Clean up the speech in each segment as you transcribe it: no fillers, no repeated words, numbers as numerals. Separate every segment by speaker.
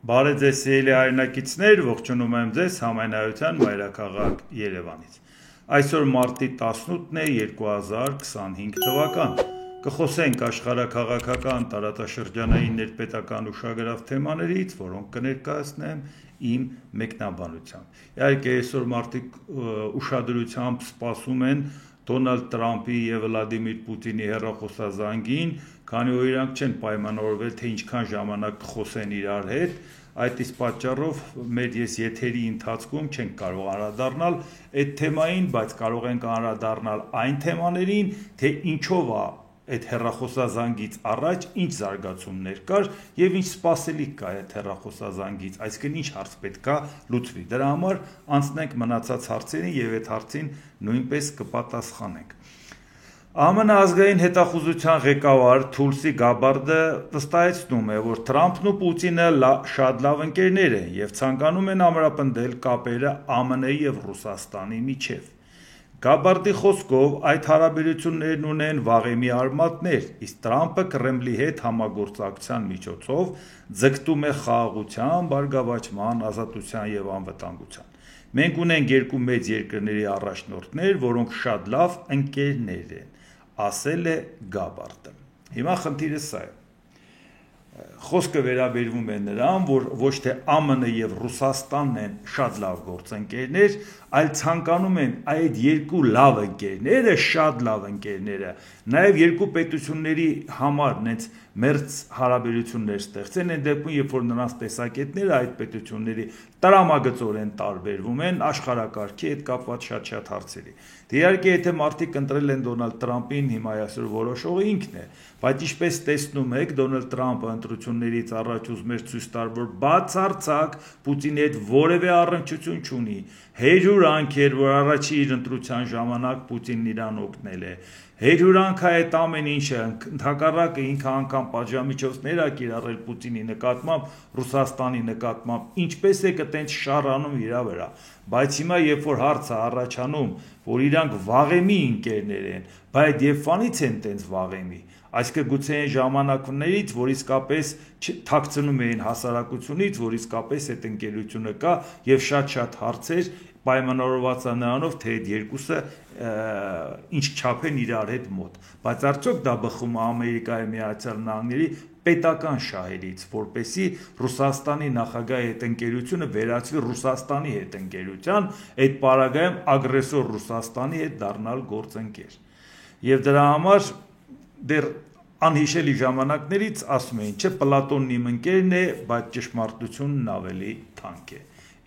Speaker 1: Բարև ձեզ սիրելի հայրենակիցներ, ողջունում եմ ձեզ համայնայության մայրաքաղաք Երևանից։ Այսօր մարտի 18-ն է 2025 թվական։ Կխոսենք աշխարհաքաղաքական տարածաշրջանային ներպետական ուշագրավ թեմաներից, որոնք կներկայացնեմ իմ մեկնաբանությամբ։ Իհարկե այսօր մարդիկ ուշադրությամբ սպասում են Դոնալդ Տրամփի եւ Վլադիմիր Պուտինի հեռախոսազանգին, քանի որ իրանք չեն պայմանավորվել, թե ինչքան ժամանակ կխոսեն իրար հետ, այդ իսկ պատճառով մեր եթերի ընթացքում չենք կարող անդրադառնալ այդ թեմային, բայց կարող ենք անդրադառնալ այն թեմաներին, թե ինչով է այդ հեռախոսազանգից առաջ ինչ զարգացումներ կար եւ ինչ սպասելիք կա այդ հեռախոսազանգից, այսինքն ինչ հարց պետք է լուծվի։ Դրա համար անցնենք մնացած հարցերին եւ այդ հարցին նույնպես կպատասխանենք։ ԱՄՆ ազգային հետախուզության ղեկավար Թուլսի Գաբարդը վստահեցնում է, որ Թրամփն ու Պուտինը շատ լավ ընկերներ են եւ ցանկանում են ամրապնդել կապերը ԱՄՆ-ի եւ Ռուսաստանի միջեւ։ Գաբարդի խոսքով այդ հարաբերություններն ունեն վաղեմի արմատներ, իսկ Տրամփը Կրեմլի հետ համագործակցության միջոցով ձգտում է խաղաղության, բարգավաճման, ազատության եւ անվտանգության։ Մենք ունենք երկու մեծ երկրների առաջնորդներ, որոնք շատ լավ ընկերներ են, ասել է Գաբարդը։ Հիմա խնդիրը սա է։ Խոսքը վերաբերվում է նրան, որ ոչ թե ԱՄՆ եւ Ռուսաստանն են շատ լավ գործընկերներ, այլ ցանկանում են այդ երկու լավ ընկերները, շատ լավ ընկերները, նաեւ երկու պետությունների համար նենց մերձ հարաբերություններ ստեղծեն, այն դեպքում, երբ որ նրանց տեսակետները այդ պետությունների տրամագծորեն տարբերվում են աշխարհակարգի հետ կապված շատ հարցերի։ Դե իհարկե, եթե մարդիկ ընտրել են Դոնալդ Տրամփին, հիմա այսօր որոշողը ինքն է, բայց ինչպես տեսնում եք, Դոնալդ Տրամփը ընտրություններից առաջ ուզում էր ցույց տալ, որ բացարձակ Պուտինի հետ որևէ առնչություն չունի։ Հեժուրանք էր, որ առաջի իր ընտրության ժամանակ Պուտինն իրան օգնել է։ Հեժուրանք է այդ ամեն ինչը, ընդհակառակը ինքը անգամ պատժամիջոցներ ա կիրառել Պուտինի նկատմամբ, Ռուսաստանի նկատմամբ, ինչպես է կտենց շարանում իրա վրա։ Բայց հիմա երբ որ հարցը առաջանում, որ իրանք վաղեմի ընկերներ են, բայց երբանից են տենց վաղեմի, այսինքն գուցե այն ժամանակներից, որ իսկապես թաքցնում էին հասարակությունից, որ իսկապես այդ ընկերությունը կա եւ շատ հարցեր պայմանավորված է նրանով, թե այդ երկուսը ինչ չափ են իրար հետ մոտ, բայց արդյոք դա բխում է Ամերիկայի Միացյալ Նահանգների պետական շահերից, որպեսզի Ռուսաստանի նախագահի հետ ընկերությունը վերածվի Ռուսաստանի հետ ընկերության, այդ պարագայում ագրեսոր Ռուսաստանի հետ դառնալ գործընկեր։ Եվ դրա համար դեռ անհիշելի ժամանակներից ասում էին, չէ, Պլատոնն իմ ընկերն է, բայց ճշմարտությունն ավելի թանկ է։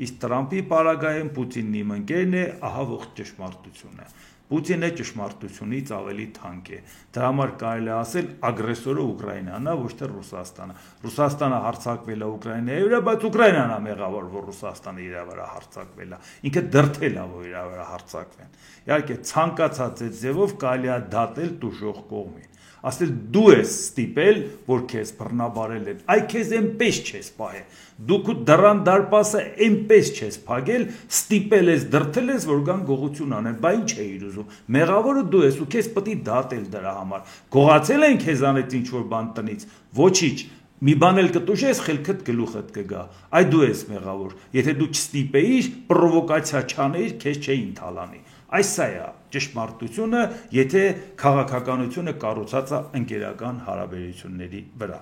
Speaker 1: Իսկ Տրամփի պարագայում Պուտինն իմ ընկերն է, ահա ողջ ճշմարտությունը։ Պուտինը ճշմարտությունից ավելի թանկ է։ Դրա համար կարելի է ասել ագրեսորը Ուկրաինան է, ոչ թե Ռուսաստանը։ Ռուսաստանը հարձակվել է Ուկրաինայի վրա, բայց Ուկրաինան է մեղավոր, որ Ռուսաստանը իր վրա հարձակվել է։ Ինքը դրդել է, որ իր վրա հարձակվեն։ Իհարկե ցանկացած այդ ձևով կարելի է դատել տուժող կողմին։ Ասել դու ես ստիպել, որ քեզ բռնաբարել են, այ քեզ այնպես չես պահել, դու քո դռան դարպասը այնպես չես փակել, ստիպել ես, դրդել ես, որ գան գողություն անեն, բա ինչ էիր ուզում, մեղավորը դու ես ու քեզ պետք է դատել դրա համար, գողացել են քեզանից ինչ-որ բան տնից, ոչինչ, մի բան էլ կտուժես, խելքդ գլուխդ կգա, այ դու ես մեղավոր, եթե դու չստիպեիր, պրովոկացիա չանեիր, քեզ չէին թալանի, այս սա է ճշմարտությունը, եթե քաղաքականությունը կառուցած է ընկերական հարաբերությունների վրա։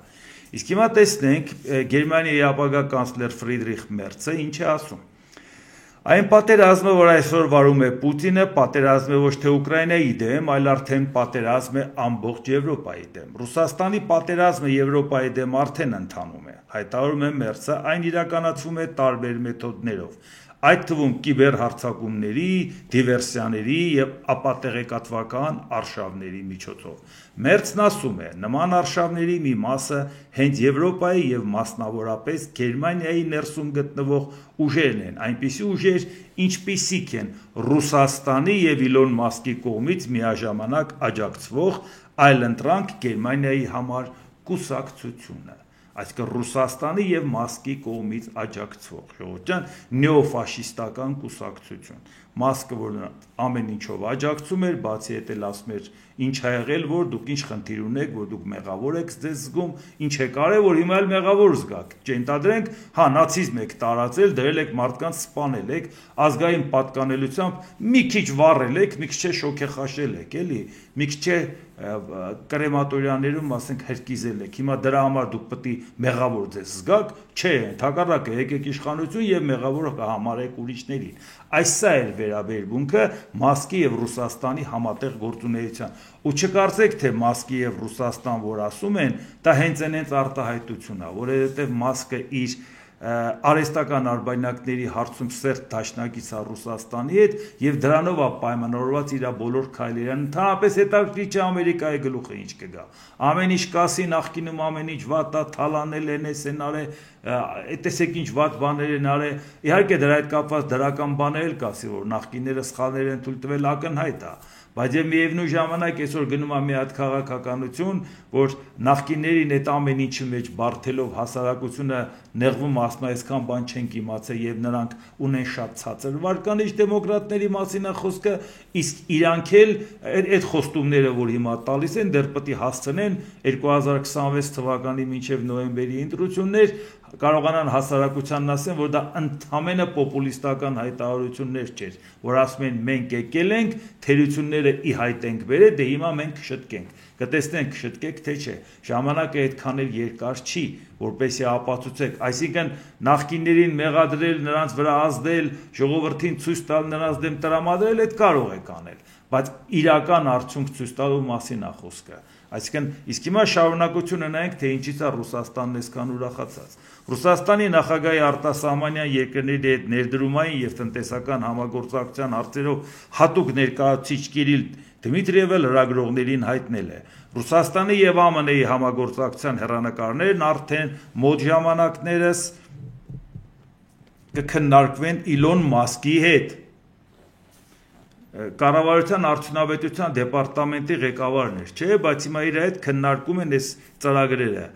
Speaker 1: Իսկ հիմա տեսնենք Գերմանիայի ապագա կանցլեր Ֆրիդրիխ Մերցը ինչ է ասում։ Այն պատերազմը, որ այսօր վարում է Պուտինը, պատերազմ է ոչ թե Ուկրաինայի դեմ, այլ արդեն պատերազմ է ամբողջ Եվրոպայի դեմ։ Ռուսաստանի պատերազմը Եվրոպայի դեմ արդեն ընթանում է, հայտարարում է Մերցը, այն իրականացվում է տարբեր մեթոդներով։ Այդ թվում կիբերհարձակումների, դիվերսիաների եւ ապատեղեկատվական արշավների միջոցով։ Մերցն ասում է, նման արշավների մի մասը հենց Եվրոպայի եւ մասնավորապես Գերմանիայի ներսում գտնվող ուժերն են, այնպիսի ուժեր, ինչպիսիք են Ռուսաստանի եւ Իլոն Մասկի կողմից միաժամանակ աջակցվող այլընտրանք Գերմանիայի համար կուսակցությունը։ այսինքն Ռուսաստանի եւ Մասկի կողմից աջակցվող ժողովուրդ ջան նեոֆաշիստական կուսակցություն Մասկը որ ամեն ինչով աջակցում էր բացի հետել ասում էր ինչ ա եղել որ դուք ինչ խնդիր ունեք որ դուք մեղավոր եք ձեզ զգում ինչ է կարել որ հիմա էլ մեղավոր զգաք չընտադրենք հա նացիզմ եք տարածել դրել եք մարդկանց սպանել եք ազգային պատկանելությամբ մի քիչ վառել եք մի քիչ շոքեխաշել եք էլի մի քիչ կրեմատորիաներում ասենք հրկիզել եք հիմա դրա համար դուք պետք է մեղավոր ձեզ զգաք չէ ընդհակառակը եկեք իշխանություն եւ մեղավոր կհամարեք ուրիշներին այս սա էր վերաբերմունքը Մասկի եւ Ռուսաստանի համատեղ գործունեության ու չկարծեք թե Մասկի եւ Ռուսաստան որ ասում են դա հենց այնց արտահայտությունն է որովհետեւ Մասկը իր արհեստական արբանյակների հարցում սերտ դաշնակից է Ռուսաստանի հետ եւ դրանով է պայմանավորված իր բոլոր քայլերը ընդհանրապես հետաքրքիր չէ Ամերիկայի գլուխը ինչ կգա ամեն ինչ կասի նախկինում ամեն ինչ վատ է թալանել են էսեն արե տեսեք ինչ վատ բաներ են արել իհարկե դրա հետ կապված դրական բաներ էլ կասի որ նախկինները սխալներ են թույլ տվել ակնհայտ է բայց եւ միևնույն ժամանակ այսօր գնում է մի հատ քաղաքականություն որ նախկիններին այդ ամեն ինչի մեջ բարթելով հասարակությունը նեղվում ասում է այսքան բան չենք իմացել եւ նրանք ունեն շատ ցածր վարկանիշ դեմոկրատների մասին է խոսքը իսկ իրանք էլ այդ խոստումները որ հիմա տալիս են դեռ պետք է հասցնեն 2026 թվականի մինչեւ նոյեմբերի ընտրություններ կարողանան հասարակությանն ասեն որ դա ընդամենը պոպուլիստական հայտարարություններ չէր որ ասում են մենք եկել ենք թերությունները ի հայտ ենք բերել դե հիմա մենք կշտկենք կտեսնենք կշտկեք թե չէ ժամանակը այդքան էլ երկար չի որպեսզի ապացուցեք այսինքն նախկիններին մեղադրել նրանց վրա ազդել ժողովրդին ցույց տալ նրանց դեմ տրամադրել այդ կարող եք անել բայց իրական արդյունք ցույց տալու մասին է խոսքը այսինքն իսկ հիմա շարունակությունը նայենք թե ինչից է Ռուսաստանն այսքան ուրախացած Ռուսաստանի նախագահի արտասահմանյան երկրների հետ ներդրումային եւ տնտեսական համագործակցության հարցերով հատուկ ներկայացուցիչ Կիրիլ Դմիտրիևը լրագրողներին հայտնել է Ռուսաստանի եւ ԱՄՆ-ի համագործակցության հեռանկարներն արդեն մոտ ժամանակներս կքննարկվեն Իլոն Մասկի հետ Կառավարության արդյունավետության դեպարտամենտի ղեկավարն էր, չէ, բայց հիմա իր հետ քննարկում են այս ծրագրերը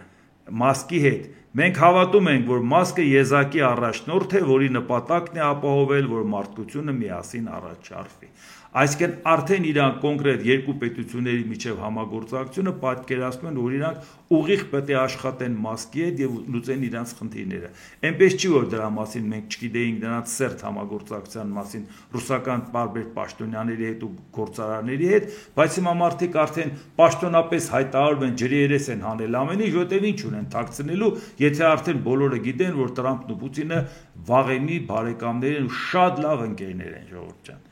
Speaker 1: Մասկի հետ Մենք հավատում ենք, որ Մասկը եզակի առաջնորդ է, որի նպատակն է ապահովել, որ մարդկությունը միասին առաջարվի։ Այսինքն արդեն իրանք կոնկրետ երկու պետությունների միջև համագործակցությունը պատկերացնում են, որ իրանք ուղիղ պետք է աշխատեն Մասկի հետ եւ լուծեն իրանք խնդիրները։ Այնպես չի որ դրա մասին մենք չգիտեինք նրանց սերտ համագործակցության մասին ռուսական տարբեր պաշտոնյաների հետ ու գործարարների հետ, բայց հիմա մարդիկ արդեն պաշտոնապես հայտարարում են ջրի երես են հանել ամեն ինչ, որտեղ ինչ ունեն թաքցնելու, եթե արդեն բոլորը գիտեն, որ Տրամփն ու Պուտինը վաղեմի բարեկամներ են ու շատ լավ ընկերներ են ժողովուրդ ջան։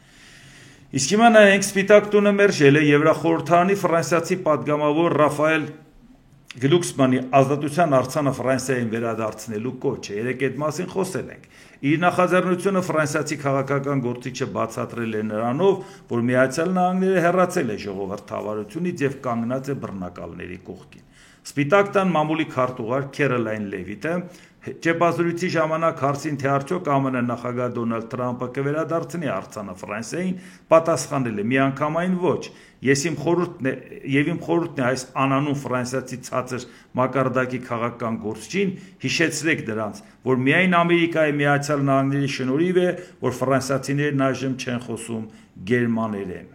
Speaker 1: Իսկ հիմա նայենք Սպիտակ տունը մերժել է Եվրախորհրդարանի ֆրանսիացի պատգամավոր Ռաֆայել Գլուքսմանի ազատության արձանը Ֆրանսիային վերադարձնելու կոչը։ Երեք այդ մասին խոսել ենք։ Իր նախաձեռնությունը ֆրանսիացի քաղաքական գործիչը բացատրել է նրանով, որ Միացյալ Նահանգները հեռացել է ժողովրդավարությունից եւ կանգնած է բռնակալների կողքին։ Սպիտակ տան մամուլի քարտուղար Քերոլայն Լևիտը Ճեպազրույցի ժամանակ հարցին թե արդյոք ԱՄՆ նախագահ Դոնալդ Թրամփը կվերադարձնի արձանը Ֆրանսիային, պատասխանել է միանգամայն ոչ։ Իմ խորհուրդն է այս անանուն ֆրանսիացի ցածր մակարդակի քաղաքական գործչին հիշեցրեք դրանց, որ միայն Ամերիկայի Միացյալ Նահանգների շնորհիվ է, որ ֆրանսիացիներն այժմ չեն խոսում գերմաներեն։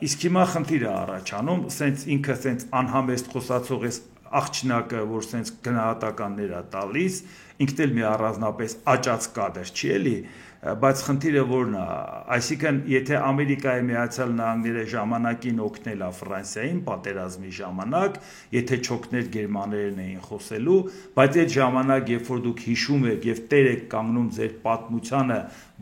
Speaker 1: Իսկ հիմա խնդիր է առաջանում, սենց ինքը սենց անհամեստ խոսացող է աղջնակը, որ սենց գնահատականներ է տալիս, ինքն էլ մի առանձնապես աճած կադր չի էլի, բայց խնդիրը որն է, այսինքն եթե Ամերիկայի Միացյալ Նահանգները ժամանակին օգնել է Ֆրանսիային պատերազմի ժամանակ, եթե չօգներ գերմաներեն էին խոսելու, բայց այդ ժամանակ, երբ որ դուք հիշում եք եւ տեր եք կանգնում ձեր պատմությանը,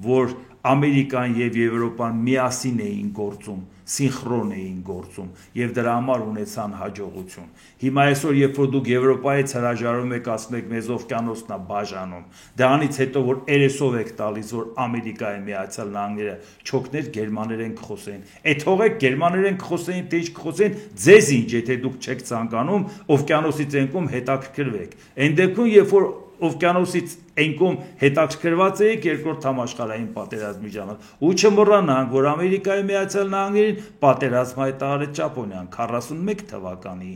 Speaker 1: որ Ամերիկան եւ Եվրոպան միասին էին գործում, սինխրոն էին գործում եւ դրա համար ունեցան հաջողություն։ Հիմա այսօր երբ որ դուք Եվրոպայից հրաժարվում եք, ասում եք մեզ օվկիանոսն է բաժանում, դրանից հետո որ երեսով եք տալիս, որ Ամերիկայի Միացյալ Նահանգները չօգներ գերմաներեն կխոսեն։ Այդ թողեք գերմաներեն կխոսեն, թե ինչ կխոսեն, ձեզ ինչ, եթե դուք չեք ցանկանում օվկիանոսից ենկում հետաքրքրվեք։ Այն դեպքում երբ որ օվկիանոսից ենկում հետաքրքրված եք երկրորդ համաշխարհային պատերազմի ժամանակ։ Ու չմոռանանք, որ Ամերիկայի Միացյալ Նահանգներին պատերազմ հայտարարեց Ճապոնիան 41 թվականի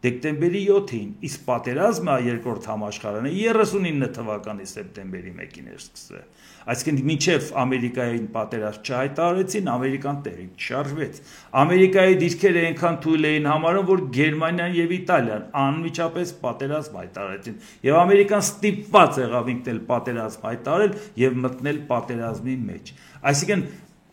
Speaker 1: դեկտեմբերի 7-ին, իսկ պատերազմը երկրորդ համաշխարհային 39 թվականի սեպտեմբերի 1-ին էր սկսվել։ Այսինքն մինչև Ամերիկային պատերազմ չհայտարարեցին, Ամերիկան տեղից չշարժվեց։ Ամերիկայի դիրքերը այնքան թույլ էին համարում, որ Գերմանիան եւ Իտալիան անմիջապես պատերազմ հայտարարեցին, եւ Ամերիկան ստիպված եղավ ինքն էլ պատերազմ հայտարարել եւ մտնել պատերազմի մեջ։ Այսինքն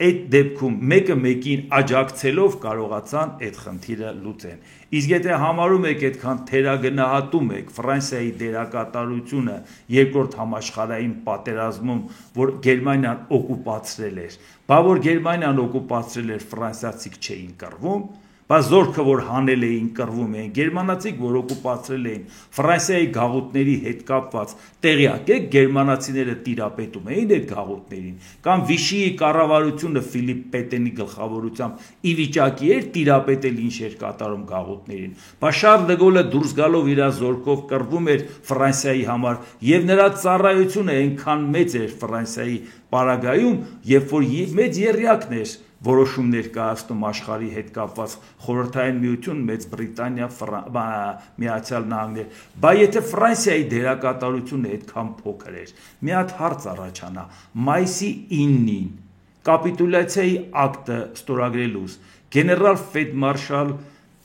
Speaker 1: այդ դեպքում մեկը մեկին աջակցելով կարողացան այդ խնդիրը լուծեն։ Իսկ եթե համարում եք այդքան թերագնահատում եք Ֆրանսիայի դերակատարությունը երկրորդ համաշխարհային պատերազմում, որ Գերմանիան օկուպացրել էր, բա որ Գերմանիան օկուպացրել էր, ֆրանսիացիք չէին կռվում, բա զորքը որ հանել էին կռվում էին, գերմանացիք որ օկուպացրել էին Ֆրանսիայի գաղութների հետ կապված, տեղյակ եք գերմանացիները տիրապետում էին այդ գաղութներին, կամ Վիշիի կառավարությունը Ֆիլիպ Պետենի գլխավորությամբ ի վիճակի էր տիրապետել ինչ էր կատարում գաղութներին, բա Շարլ դե Գոլը դուրս գալով իր զորքով կռվում էր Ֆրանսիայի համար, եւ նրա ծառայությունը այնքան մեծ էր Ֆրանսիայի պարագայում, երբ որ մեծ եռյակներ որոշումներ կայացնում աշխարհի հետ կապված Խորհրդային Միություն, Մեծ Բրիտանիա, Միացյալ Նահանգներ, բա եթե Ֆրանսիայի դերակատարությունը այդքան փոքր էր, մի հատ հարց առաջանա, մայիսի 9-ին կապիտուլյացիայի ակտը ստորագրելուց գեներալ ֆելդմարշալ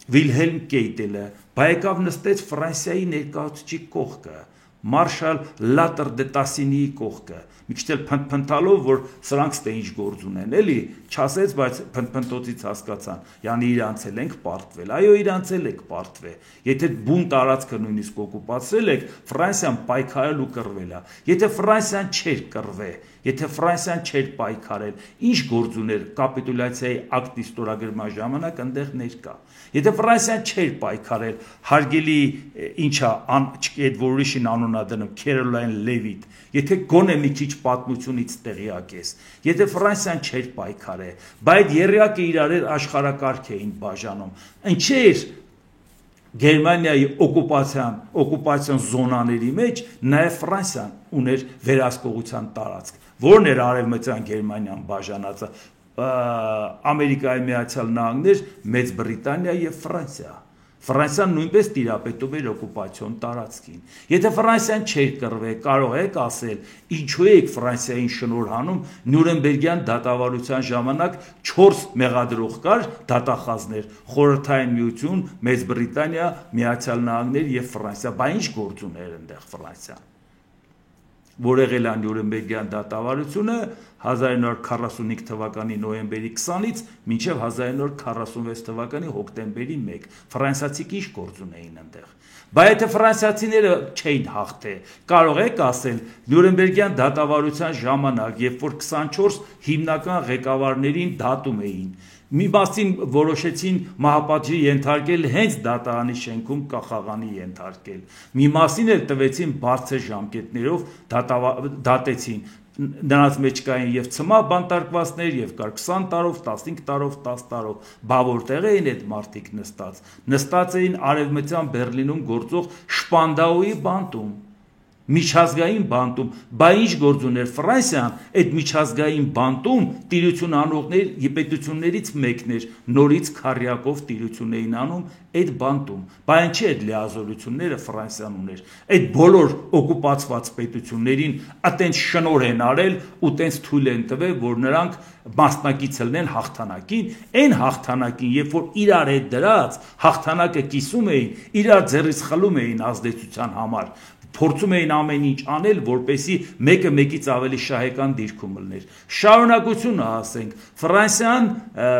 Speaker 1: Վիլհելմ Կեյտելը բայեկավ նստեց Ֆրանսիայի ներկայացուցիչ կողքը, մարշալ Լատր դե Տասինիի կողքը, մի քիչ էլ փնթփնթալով, որ սրանք ստե ինչ գործ ունեն, էլի, չասեց, բայց փնթփնթոցից հասկացան, յանի իրանց էլ ենք պարտվել, այո, իրանց էլ եք պարտվել, եթե բուն տարածքը նույնիսկ օկուպացրել եք, Ֆրանսիան պայքարել ու կռվել է, եթե Ֆրանսիան չէր կռվել, եթե Ֆրանսիան չէր պայքարել, ինչ գործ ուներ կապիտուլյացիայի ակտի ստորագրման ժամանակ այնտեղ ներկա, եթե Ֆրանսիան չէր պայքարել, հարգելի ինչա, այդ որ ուրիշին անունա դնում, Քերոլայն Լևիտ, եթե գոնե մի քիչ պատմությունից տեղյակ ես, եթե Ֆրանսիան չէր պայքարել, բայց եռյակը իրար աշխարհակարգ էին բաժանում, ինչեր Գերմանիայի օկուպացիոն զոնաների մեջ նաև Ֆրանսիան ուներ վերահսկողության տարածք, որն էր արևմտյան Գերմանիան բաժանածը, Ամերիկայի Միացյալ Նահանգներ, Մեծ Բրիտանիա եւ Ֆրանսիա։ Ֆրանսիան նույնպես տիրապետում էր օկուպացիոն տարածքին։ Եթե Ֆրանսիան չէր կռվել, կարող եք ասել, ինչու եք Ֆրանսիային շնորհանում Նյուրնբերգյան դատավարության ժամանակ 4 մեղադրող կար դատախազներ՝ Խորհրդային Միություն, Մեծ Բրիտանիա, Միացյալ Նահանգներ եւ Ֆրանսիա, բա ինչ գործ ուներ այնտեղ Ֆրանսիան։ Որ եղել է Նյուրնբերգյան դատավարությունը 1945 թվականի նոյեմբերի 20-ից մինչև 1946 թվականի հոկտեմբերի 1 ֆրանսիացիք ինչ գործ ունեին այնտեղ։ Բայց եթե ֆրանսիացիները չէին հաղթել, կարող եք ասել Նյուրնբերգյան դատավարության ժամանակ, երբ որ 24 հիմնական ղեկավարներին դատում էին, մի մասին որոշեցին մահապատժի ենթարկել հենց դատարանի շենքում կախաղանի ենթարկել, մի մասին էլ տվեցին բարձր ժամկետներով դատեցին, նրանց մեջ կային եւ ցմահ բանտարկվածներ եւ կար 20 տարով, 15 տարով, 10 տարով, բա որտեղ էին այդ մարդիկ նստած էին արևմտյան Բերլինում գործող Շպանդաուի բանտում, միջազգային բանտում, բա ինչ գործ ուներ Ֆրանսիան այդ միջազգային բանտում տիրություն անողների պետություններից մեկն էր, նորից քարյակով տիրություն էին անում այդ բանտում, բա ինչի այդ լիազորությունները Ֆրանսիան ուներ, այդ բոլոր օկուպացված պետություններին այտենց շնորհ են արել ու տենց թույլ են տվել, որ նրանք մասնակից լինեն հաղթանակին, այն հաղթանակին, երբ որ իրար հետ դրած հաղթանակը կիսում էին, իրար ձեռից խլում էին ազդեցության համար, փորձում էին ամեն ինչ անել, որպեսզի մեկը մեկից ավելի շահեկան դիրքում լիներ։ Շարունակությունը ասենք, Ֆրանսիան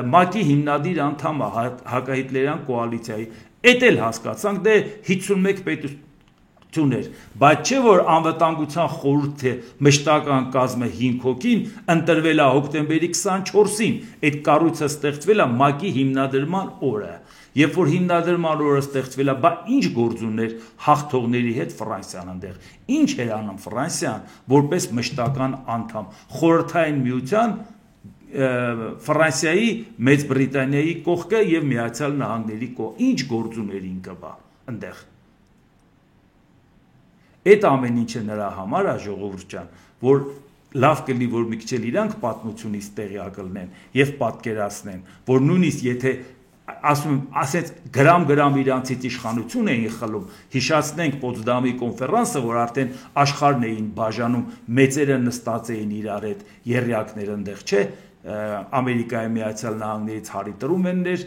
Speaker 1: ՄԱԿ-ի հիմնադիր անդամ է հակահիտլերյան կոալիցիայի, էդ էլ հասկացանք, դե 51 պետություն էր, բայց չէ որ անվտանգության խորհուրդը մշտական կազմը 5 հոգին ընտրվել է հոկտեմբերի 24-ին, այդ կառույցը ստեղծվել է ՄԱԿ-ի հիմնադրման օրը։ Երբ որ հիմնադրման օրը ստեղծվել է, բա ինչ գործ ուներ հաղթողների հետ Ֆրանսիան այնտեղ։ Ինչ էր անում Ֆրանսիան որպես մշտական անդամ Խորհրդային Միության, Ֆրանսիայի, Մեծ Բրիտանիայի կողքը եւ Միացյալ Նահանգների կողքը։ Ինչ գործ ուներ ինքը բա այնտեղ։ Այդ ամեն ինչը նրա համար է ժողովուրդ ջան, որ լավ կլինի, որ մի քիչ էլ իրանք պատմությունից տեղյակ լինեն եւ պատկերացնեն, որ նույնիսկ եթե ասենց գրամ իրանցից իշխանություն էին խլում, հիշացնենք Պոտսդամի կոնֆերանսը, որ արդեն աշխարհն էին բաժանում, մեծերը նստած էին իրար հետ, եռյակները այնտեղ, չէ, Ամերիկայի Միացյալ Նահանգներից Հարի Տրումենն էր,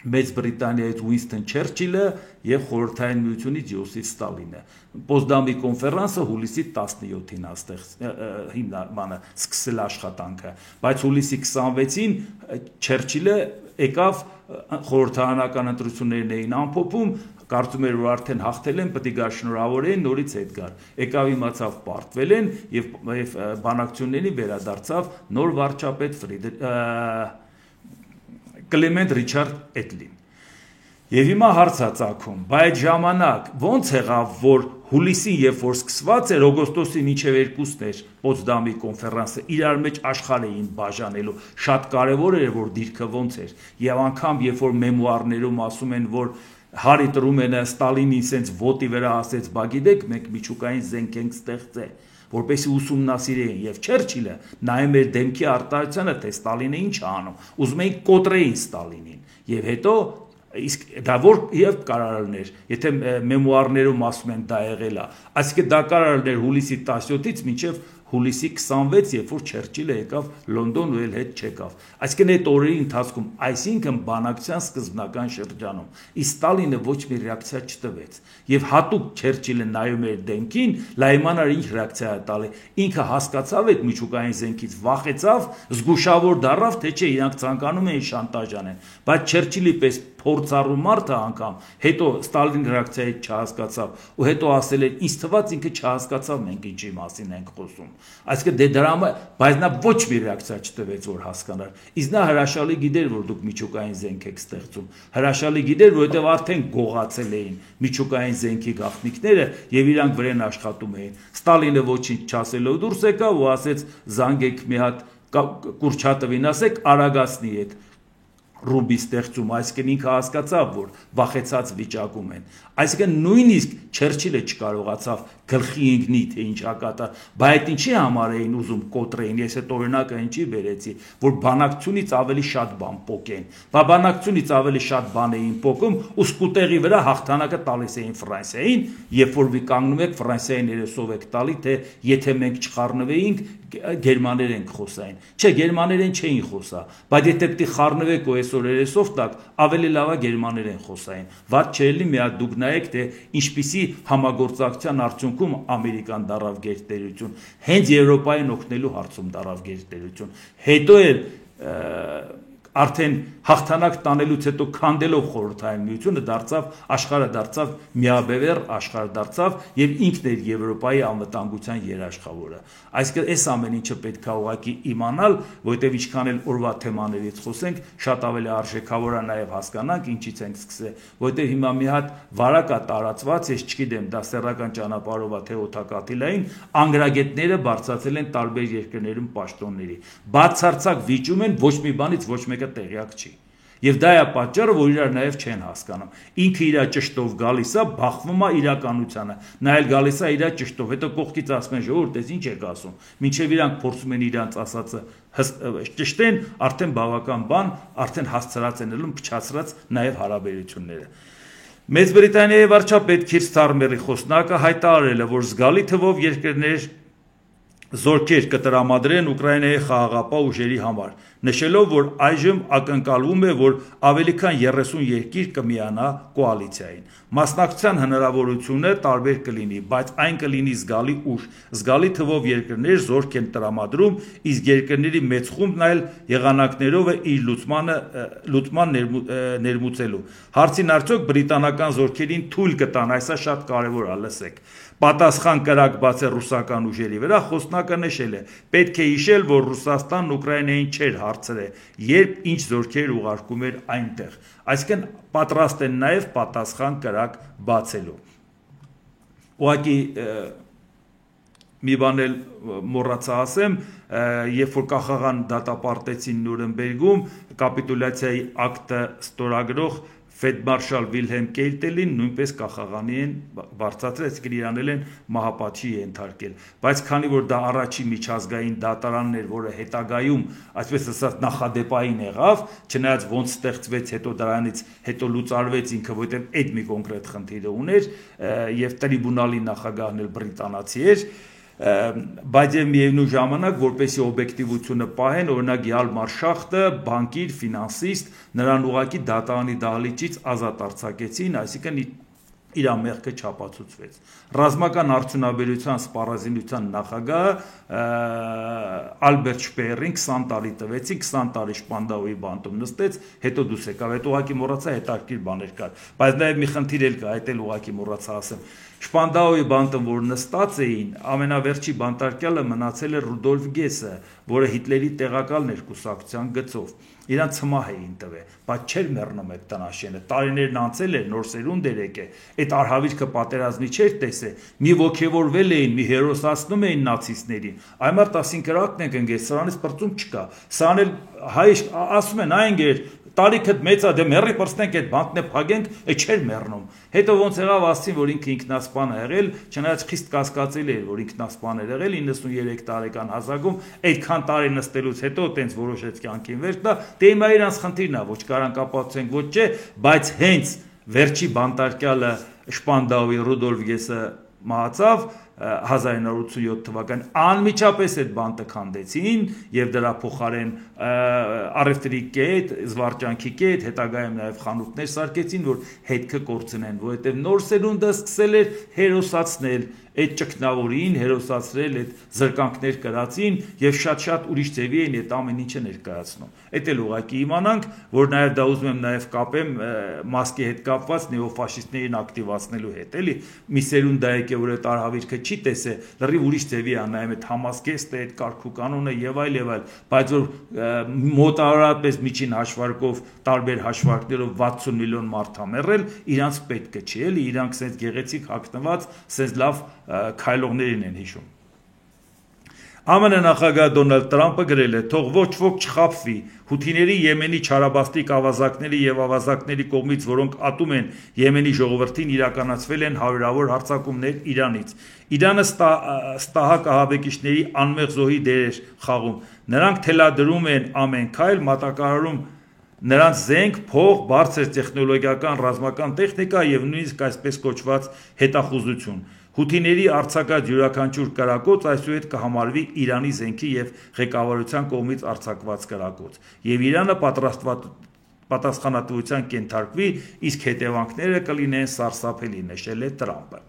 Speaker 1: Մեծ Բրիտանիայից Ուինստոն Չերչիլը եւ Խորհրդային Միությունից Յոսիֆ Ստալինը։ Պոտսդամի կոնֆերանսը հուլիսի 17-ին հիմնամանը սկսել աշխատանքը, բայց հուլիսի 26-ին Չերչիլը եկավ խորհրդարանական ընտրություններն էին ամփոփում, կարծում էր որ արդեն հաղթել են, պետք է գա շնորհավորեն, նորից հետ գար։ Եկավ իմացավ պարտվել են եւ բանակցություններին վերադարձավ նոր վարչապետ Կլեմենտ Ռիչարդ Էտլին։ Եվ հիմա հարց է ծագում, բայց ժամանակ ոնց եղավ, որ հուլիսին, երբ որ սկսված էր օգոստոսի մինչև 2-ն էր Պոտսդամի կոնֆերանսը, իրար մեջ աշխարհ էին բաժանելու, շատ կարևոր էր, որ դիրքը ոնց էր։ Եվ անգամ երբ որ մեմուարներում ասում են, որ Հարի Տրումենը Ստալինին սենց ոտի վրա ասեց, բա գիտեք, մենք միջուկային զենք ենք ստեղծել, որպեսզի ուսումնասիրեին, եւ Չերչիլը նայում էր դեմքի արտահայտությանը, թե Ստալինը ինչ է անում, ուզում էին կոտրեին Ստալինին, եւ հետո իսկ դա որ եւ կարարելներ, եթե մեմուարներում ասում են դա եղել է, այսինքն դա կարարելներ հուլիսի 17-ից մինչեւ հուլիսի 26, երբ որ Չերչիլը եկավ Լոնդոն ու էլ հետ չեկավ։ Այսինքն այդ օրերի ընթացքում, այսինքն բանակցության սկզբնական շրջանում, իսկ Ստալինը ոչ մի ռեակցիա չտվեց։ Եվ հատուկ Չերչիլը նայում էր դեմքին, լայմանար ինչ ռեակցիա է տալի։ Ինքը հասկացավ այդ միջուկային զենքից, վախեցավ, զգուշավոր դառավ, թե չէ իրանք ցանկանում էին շանտաժ անեն։ Բայց Չերչիլի պես փորձառու մարդը անգամ հետո Ստալինի ռեակցիայից չհասկացավ ու հետո ասել էր ինձ թվաց ինքը չհասկացավ մենք ինչի մասին ենք խոսում, այսինքն դե դրա բայց նա ոչ մի ռեակցիա չտվեց որ հասկանար, իսկ նա հրաշալի գիտեր որ դուք միջուկային զենք եք ստեղծում, հրաշալի գիտեր որովհետև արդեն գողացել էին միջուկային զենքի գաղտնիքները եւ իրանք վրան աշխատում էին, Ստալինը ոչինչ չասելով դուրս եկավ ու ասեց զանգեք մի հատ Կուրչատովին ասեք արագացնի այդ ռուբի ստեղծում, այսինքն ինքը հասկացավ, որ վախեցած վիճակում են։ Այսինքն նույնիսկ Չերչիլը չկարողացավ գլխի ընկնի, թե ինչա կատար, բայց ինչի համար էին ուզում կոտրեին, ես այդ օրինակը ինչի բերեցի, որ բանակցությունից ավելի շատ բան պոկեն։ Բանակցությունից ավելի շատ բան էին պոկում, ու սկուտեղի վրա հաղթանակը տալիս էին Ֆրանսիային, երբ որ կանգնում եք Ֆրանսիային երեսով եք տալի, թե եթե մենք չխառնվեինք, գերմաներեն խոսային։ Չէ, գերմաներեն չէին խոսա, բայց եթե պիտի խառնվեք ու այսօր երեսով տակ, ավելի լավ է գերմաներեն խոսային։ Վատ չէ էլի մի հատ դուք նայեք, թե ինչպիսի համագործակցության արդյունքում Ամերիկան դառավ գերտերություն, հենց Եվրոպային օգնելու հարցում դառավ գերտերություն։ Հետո էլ արդեն հաղթանակ տանելուց հետո քանդելով խորհրդային միությունը դարձավ աշխարհը դարձավ միաբևեռ աշխարհ դարձավ եւ ինքն էր Եվրոպայի անվտանգության երաշխավորը։ Այսինքն այս ամեն ինչը պետք է ուղղակի իմանալ, որովհետեւ ինչքան էլ օրվա թեմաներից խոսենք, շատ ավելի արժեքավոր է նաեւ հասկանանք ինչից ենք սկսել, որովհետեւ հիմա մի հատ վարակա տարածված, ես չգիտեմ, դա սեռական ճանապարհով է թե օդակաթիլային, անգրագետները բարձրացել են տարբեր երկրներում պաշտոնների։ Բացարձակ վիճում են, ոչ մի բանից ոչ մեկը տեղյակ չի։ Եվ դա է պատճառը, որ իրար նաև չեն հասկանում։ Ինքը իր ճշտով գալիս է, բախվում է իրականությանը։ Նա էլ գալիս է իր ճշտով, հետո կողքից ասում են ժողովուրդ, ես ինչ եք ասում։ Մինչև իրանք փորձում են իրանց ասածը ճշտեն, արդեն բավական բան, արդեն հասցրած են ելում, փչացրած նաև հարաբերությունները։ Մեծ Բրիտանիայի վարչապետ Քիր Սթարմերի խոսնակը հայտարարել է, որ զգալի թվով երկրներ զորքեր կտրամադրեն Ուկրաինայի խաղաղապահ ուժերի համար, նշելով, որ այժմ ակնկալվում է, որ ավելի քան 30 երկիր կմիանա կոալիցիային։ Մասնակցության հնարավորությունը տարբեր կլինի, բայց այն կլինի զգալի ուժ, զգալի թվով երկրներ զորք են տրամադրում, իսկ երկրների մեծ խումբն այլ եղանակներով է իր լուծման ներմուծելու։ Հարցին արդյոք բրիտանական զորքերին թույլ կտան, այսա շատ կարևոր է, լսեք։ Պատասխան կրակ բացել ռուսական ուժերի վրա, խոսնակը նշել է. պետք է հիշել, որ Ռուսաստանն Ուկրաինային չէր հարցրել, երբ ինչ զորքեր ուղարկում էր այնտեղ։ Այսինքն պատրաստ են նաև պատասխան կրակ բացելու։ Ուղղակի մի բան էլ մոռացա ասեմ, երբ որ կախաղան դատապարտեցին Նյուրնբերգում, կապիտուլյացիայի ակտը ստորագրող Ֆելդմարշալ Վիլհելմ Կեյտելին նույնպես կախաղանի են բարձրացրել, այսինքն իրանել են մահապատժի ենթարկել, բայց քանի որ դա առաջին միջազգային դատարանն էր, որը հետագայում, այսպես ասած, նախադեպային եղավ, չնայած ոնց ստեղծվեց, հետո դրանից հետո լուծարվեց ինքը, որովհետև այդ մի կոնկրետ խնդիրը ուներ, եւ տրիբունալի նախագահն էլ բրիտանացի էր, բայց եւ միևնույն ժամանակ որպեսի օբյեկտիվությունը պահեն, օրինակ Յալմար Շախտը, բանկիր, ֆինանսիստ, նրան ուղղակի դատարանի դահլիճից ազատ արձակեցին, այսինքն իր մեղքը չապացուցվեց։ Ռազմական արդյունաբերության սպառազինության նախագահը Ալբերտ Շպեերին 20 տարի տվեցին, 20 տարի Շպանդաուի բանտում նստեց, հետո դուրս եկավ, այդ ուղղակի մոռացա հետաքրքիր բաներ կար, բայց նաև մի խնդիր էլ կա, այդ էլ ուղղակի մոռացա ասեմ։ Շպանդաուի բանտում, որ նստած էին, ամենավերջի բանտարկյալը մնացել է Ռուդոլֆ Գեսը, որը Հիտլերի տեղակալն էր կուսակցության գծով։ Իրան ցմահ էին տվել, բայց չէր մեռնում այդ տնաշենը, տարիներն անցել էր, նոր սերունդ էր եկել, այդ արհավիրքը պատերազմի չէր տեսել, մի ոգևորվել էին, մի հերոսացնում էին նացիստներին, այմարտ ասին կրակն ենք ընկել, սրանից պրծում չկա, սրան էլ հայ ասում են, այն գեր, տարիքդ մեծ է, դե մեռի պրծնենք այդ բանտն է փագենք, այդ չէր մեռնում։ Հետո ոնց եղավ ասին, որ ինքը ինքնասպան է եղել, չնայած խիստ կասկածելի էր, որ ինքնասպան էր եղել 93 տարեկան հասակում, այդքան տարի նստելուց հետո տենց որոշեց կյանքին վերջ տա, դե հիմա իրանց խնդիրն է, ոչ կարանք ապացուցենք, ոչ չէ, բայց հենց վերջի բանտարկյալը Շպանդաուի Ռուդոլֆ Գեսը մահացավ 1987 թվականին անմիջապես այդ բանտը քանդեցին եւ դրա փոխարեն առևտրի կետ, զվարճանքի կետ, հետագայում նաեւ խանութներ սարքեցին, որ հետքը կորցնեն, որովհետեւ նոր սերունդը սկսել էր հերոսացնել այդ ճգնավորին, հերոսացրել այդ զրկանքներ կրածին եւ շատ ուրիշ ձևի էին այդ ամեն ինչը ներկայացնում։ Այդ էլ ուղղակի իմանանք, որ նաեւ դա ուզում եմ նաեւ կապեմ մասկի հետ կապված նեոֆաշիստներին ակտիվացնելու հետ, էլի մի սերունդ դա եկե որ այդ արհավիրքը չի տեսել, լրիվ ուրիշ ձևի է նայում այդ համազգեստը, այդ կարգու կանոնը եւ այլ, բայց որ մոտավորապես միջին հաշվարկով տարբեր հաշվարկներով 60 միլիոն մարդ ա մեռել, իրանց պետք չի, էլի իրանք sense գեղեցիկ հագնված, sense լավ քայլողներին են հիշում։ ԱՄՆ նախագահ Դոնալդ Տրամփը գրել է. «Թող ոչ ոք չխաբվի, հութիների Եմենի չարաբաստիկ ավազակների եւ ավազակների կողմից, որոնք ատում են Եմենի ժողովրդին, իրականացվել են հարյուրավոր հարձակումներ Իրանից։ Իրանը ստահակ ահաբեկիչների անմեղ զոհի դեր էր խաղում։ Նրանք թելադրում են ամեն քայլ, մատակարարում նրանց զենք, փող, բարձր տեխնոլոգիական ռազմական տեխնիկա եւ նույնիսկ այսպես կոչված հետախուզություն։ Հութիների արձակած յուրաքանչյուր կրակոց այսուհետ կհամարվի Իրանի զենքի եւ ղեկավարության կողմից արձակված կրակոց, եւ Իրանը պատասխանատվության կենթարկվի, իսկ հետևանքները կլինեն սարսափելի», նշել է Տրամփը։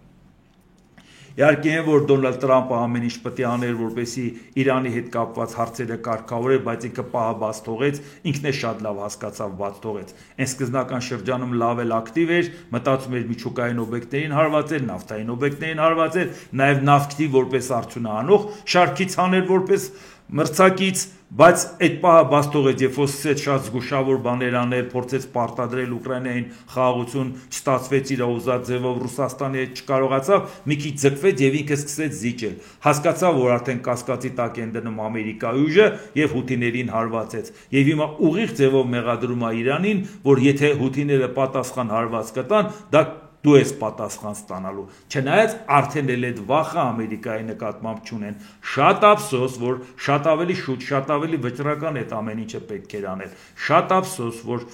Speaker 1: Իհարկե է, որ Դոնալդ Տրամփը ամեն ինչ պետք է աներ, որպեսզի Իրանի հետ կապված հարցերը կարգավորեր, բայց ինքը պահը բաց թողեց, ինքն է շատ լավ հասկացավ բաց թողեց։ Այն սկզբնական շրջանում լավ էլ ակտիվ էր, մտածում էր միջուկային օբյեկտներին հարվածել, նավթային օբյեկտներին հարվածել, նաև նավթի որպես արդյունահանող շարքից աներ որպես մրցակից, բայց այդ պահը բաց թողեց, երբ որ սկսեց շատ զգուշավոր բաներ անել, փորձեց պարտադրել Ուկրաինային խաղաղություն, չստացվեց իր ուզած ձևով, Ռուսաստանի հետ չկարողացավ, մի քիչ ձգվեց եւ ինքը սկսեց զիջել։ Հասկացավ, որ արդեն կասկածի տակ են դնում Ամերիկայի ուժը եւ հութիներին հարվածեց։ Եվ հիմա ուղիղ ձևով մեղադրում է Իրանին, որ եթե հութիները պատասխան հարված կտան, դա դու ես պատասխան ստանալու։ Չնայած արդեն էլ այդ վախը Ամերիկայի նկատմամբ չունեն։ Շատ ափսոս, որ շատ ավելի շուտ, շատ ավելի վճռական այդ ամեն ինչը պետք էր անել։ Շատ ափսոս, որ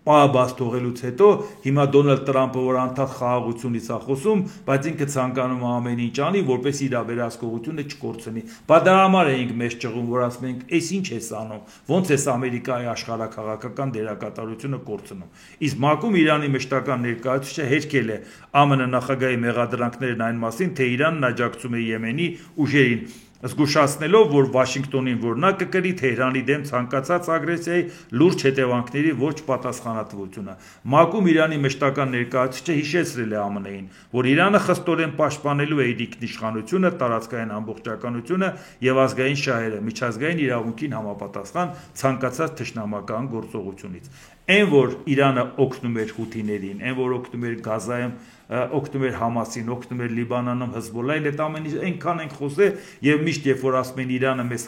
Speaker 1: պահը բաց թողելուց հետո հիմա Դոնալդ Տրամփը, որ անդադ խաղաղությունից է խոսում, բայց ինքը ցանկանում է ամեն ինչ անի, որպես իր վերահսկողությունը չկորցնի։ Բայց դրա համար էինք մեզ ճղում, որ ասում ենք, «Էս ինչ ես անում, ոնց էս Ամերիկայի աշխարհաքաղաքական դերակատարությունը կորցնում»։ Իսկ ՄԱԿ-ում Իրանի մշտական ներկայացուցիչը հերքել է ԱՄՆ նախագահի մեղադրանքներն այն մասին, թե Իրանն աջակցում է Եմենի ուժերին, զգուշացնելով, որ Վաշինգտոնին որ նա կկրի Թեհրանի դեմ ցանկացած ագրեսիայի լուրջ հետևանքների ոչ պատասխանատվությունը։ ՄԱԿ-ում Իրանի մշտական ներկայացուցիչը հիշեցրել է ԱՄՆ-ին, որ Իրանը խստորեն պաշտպանելու է իր ինքնիշխանությունը, տարածքային ամբողջականությունը եւ ազգային շահերը միջազգային իրավունքին համապատասխան ցանկացած թշնամական գործողությունից։ Այն որ Իրանը օգնում էր հութիներին, այն որ օգնում էր Գազայում օգնում էր Համասին, օգնում էր Լիբանանում Հեզբոլլահին, այդ ամեն ինչ այնքան ենք խոսել եւ միշտ երբ որ ասում են Իրանը մեզ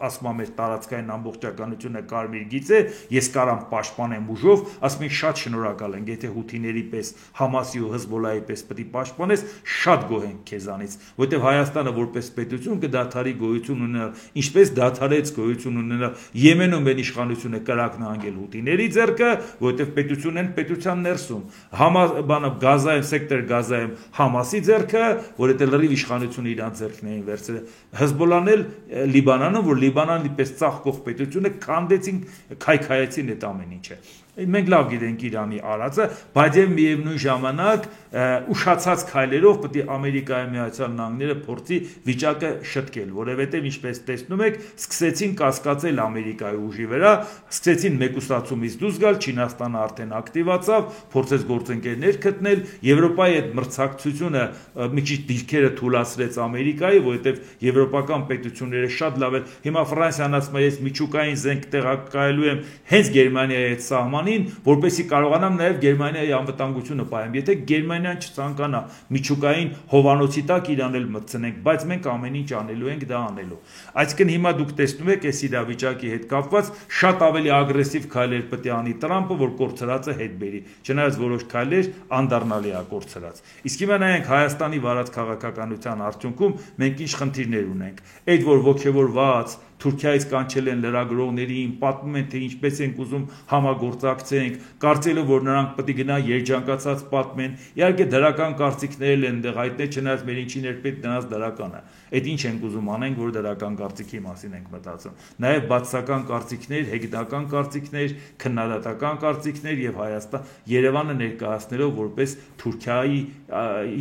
Speaker 1: ասում է մեր տարածքային ամբողջականությունը կարմիր գիծ է, ես կարամ պաշտպանեմ ուժով, ասում ենք շատ շնորհակալ ենք, եթե հութիների պես Համասի ու Հեզբոլլահի պես պետք է պաշտպանես, շատ գոհ ենք քեզանից, որտեւ Հայաստանը որպես պետություն կդադարի գոյություն ունենալ, ինչպես դադարեց գոյություն ունենալ Եմենում են իշխանությունը կրակն անգել հութիների ձեռքը, որտեւ պետությունն են պետության ներսում, Գազայում սեկտոր Գազայում Համասի ձեռքը, որ դա լրիվ իշխանությունը իրան ձեռքն էին վերցրել, Հեզբոլլահն էլ Լիբանանում, որ Լիբանանի պես ծաղկող պետությունը քանդեցին, քայքայեցին այդ ամեն ինչը։ Մենք լավ գիտենք Իրանի արածը, բայց եւ միևնույն ժամանակ ուշացած քայլերով պետք է Ամերիկայի Միացյալ Նահանգները փորձի վիճակը շտկել, որովհետեւ ինչպես տեսնում եք, սկսեցին կասկածել Ամերիկայի ուժի վրա, սկսեցին մեկուսացումից դուրս գալ, Չինաստանը արդեն ակտիվացավ, փորձեց գործընկերներ գտնել, Եվրոպայի այդ մրցակցությունը մի քիչ դիրքերը թուլացրեց Ամերիկայի, որովհետեւ եվրոպական պետությունները շատ լավ են։ Հիմա Ֆրանսիան ասում է, ես միջուկային զենք տեղակայելու եմ հենց Գերմանիայի հետ սահմանին, որպեսզի կարողանամ նաև Գերմանիայի անվտանգությունը պահեմ։ Եթե Գերմանիան չցանկանա միջուկային հովանոցի տակ իրան էլ մտցնենք, բայց մենք ամեն ինչ անելու ենք դա անելու։ Այսինքն հիմա դուք տեսնում եք այս իրավիճակի հետ կապված շատ ավելի ագրեսիվ քայլեր պետք է անի Տրամպը, որ կորցրածը հետ բերի։ Չնայած որոշ քայլեր անդառնալի է կորցրած։ Իսկ հիմա նայենք Հայաստանի վարած քաղաքականության արդյունքում մենք ինչ խնդիրներ ունենք։ Այդ որ ոգևորված Թուրքիայից կանչել են լրագրողներին, պատմում են, թե ինչպես ենք ուզում համագործակցենք, կարծելով, որ նրանք պետք է գնա երջանկացած պատմեն։ Իհարկե դրական կարծիքներ են դեղ հայտնել, չնայած մեր ինչին էր պետք դրանց դրականը։ Այդ ինչ ենք ուզում անենք, որ դրական կարծիքի մասին ենք մտածում։ Նաև բացասական կարծիքներ, հեգնական կարծիքներ, քննադատական կարծիքներ եւ Երևանը ներկայացնելով որպես Թուրքիայի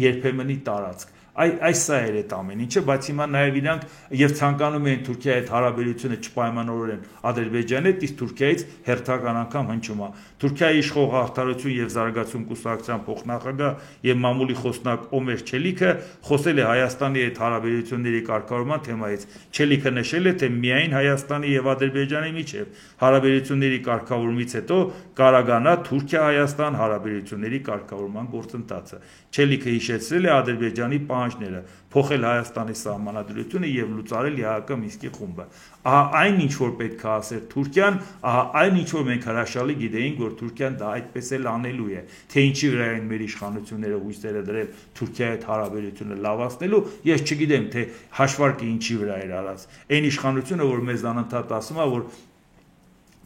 Speaker 1: երբեմնի տարածք։ Այս սա էր այդ ամեն ինչը, բայց հիմա նաև իրանք եւ ցանկանում են Թուրքիայի հետ հարաբերությունը չպայմանավորեն Ադրբեջանի հետ, իսկ Թուրքիայից հերթական անգամ հնչում է։ Թուրքիայի իշխող Արդարություն եւ Զարգացում կուսակցության փոխնախագահ եւ մամուլի խոսնակ Օմեր Չելիքը խոսել է Հայաստանի հետ հարաբերությունների կարգավորման թեմայից։ Չելիքը նշել է, թե միայն Հայաստանի եւ Ադրբեջանի միջեւ հարաբերությունների կարգավորումից հետո կարագանա Թուրքիա-Հայաստան հարաբերությունների կարգավորման գործընթացը։ Չելիքը հիշեցրել է Ադրբեջանի պահանջները փոխել Հայաստանի սահմանադրությունը եւ լուծարել ԵԱՀԿ Մինսկի խումբը։ Ահա այն ինչ որ պետք է ասեր Թուրքիան, ահա այն ինչ որ մենք հրաշալի գիտեինք, որ Թուրքիան դա այդպես էլ անելու է, թե ինչի վրա են մեր իշխանությունները հույսերը դրել Թուրքիայի հետ հարաբերությունը լավացնելու, ես չգիտեմ, թե հաշվարկը ինչի վրա էր արած։ Այն իշխանությունը, որ մեզ անընդհատ ասում է, որ